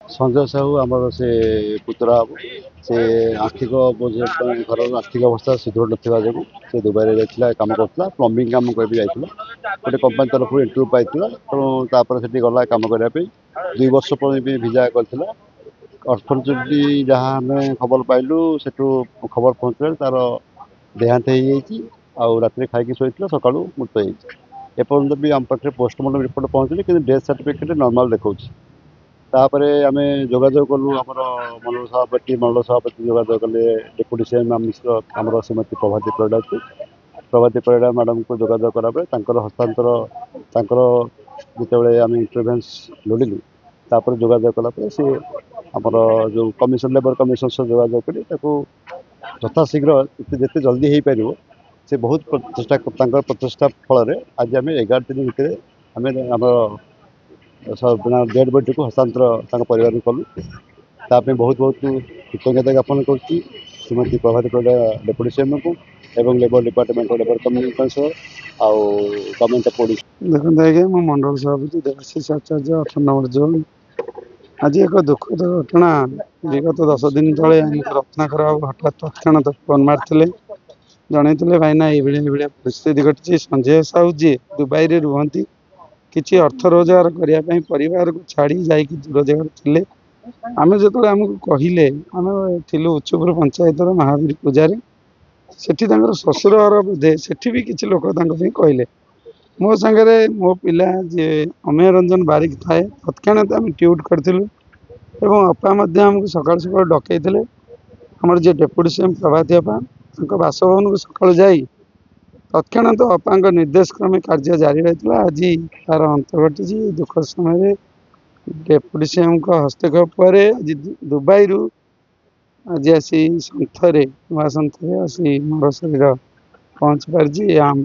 संजय साहू आमर से पुतरा हम से आर्थिक घर आर्थिक अवस्था सुदृढ़ ना जो से दुबई जाता कम करता प्लम्बिंग कम कर जाता गोटे कंपानी तरफ इंटरव्यू पाई तेणु से गला कम करने 2 वर्ष पर भिजा करता अर्थनीति जहाँ आम खबर पाइलु से खबर पहुँचे तार देहांत हो राति खाई शोता सका मृत एपर्तंत भी आम पाखे पोस्टमार्टम रिपोर्ट पहुँचनी कि डेथ सर्टिफिकेट नॉर्मल देखा तापर आम जोगाजोग कलु आमर मंडल सभापति जोगाजोग कले डेपुटी सीएम मिश्र आमर श्रीमती प्रभाती परिड़ा अच्छी प्रभाती परिड़ा मैडम को जोगाजोग करापर हस्तांतर जिते आम इंटरभेन्स लोड़िलु तापर जोगाजोग कलापर सी आमर जो कमिशन लेबर कमिशन सह जोगाजोग कर यथाशीघ्र जिते जल्दी हो पार से बहुत प्रचेषा प्रचेषा फल आज आम 11 दिन भितर आम डेड बॉडी को हस्तांतर परिवार कलु ताप बहुत बहुत कृतज्ञता ज्ञापन कर श्रीमती प्रभाती परिड़ा डेपुटी सीएम को एवं लेबर डिपार्टमेंट लेबर कम्युनिकेशन सह आउ गवर्नमेंट पुलिस देखते आज्ञा मो मंडल सभापति देवाशीष आचार्य 8 नंबर जोन आज एक दुखद घटना विगत 10 दिन तले रत्नाकर बाबू हठात तत्क्षणात फोन मारते जनईले भाईना ये परिस्थिति घटी संजय साहू जी दुबई रे रुहती किसी अर्थ रोजगार करने परिवार को छाड़ी जाकि दूर जगह थे आम जो आमको कहले आम थी उच्चपुर पंचायत महावीर पूजारी सेठी ससुर घर बोधे सेठी भी किसी लोक कहले मो सांगे मो पिला जी अमेय रंजन बारिक थाए तत्क्षणात आम ट्यूट करूँ एवं अपा आमको सका सका डकई आमर जी डेपुटी सीएम प्रभाती अपा बासभवन को सका जा तत्क्षणात अपा निर्देश क्रमे कार्य जारी रही आज तार अंत घटी दुख समय डेपुटी सीएम हस्तक्षेप पर आज दुबई रु आज आसी सन्थरे नुआ सन्थरे आसी मोर शरीर पहुँच पारी आम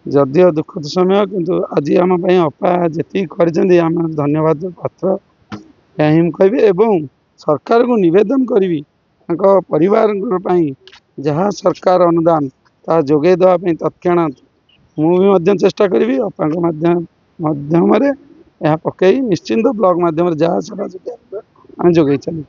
जदिव दुखद समय किंतु आज आम अपा जी कर धन्यवाद पात्र यही कहि एवं सरकार को निवेदन करी परिवार जहाँ सरकार अनुदान ता जोगे देवाई तत्क्षणात मुझे चेष्टा करी अपा माध्यम यह पकई निश्चिंत ब्लॉक माध्यम जहाँ सेवा आम जोगे चलू।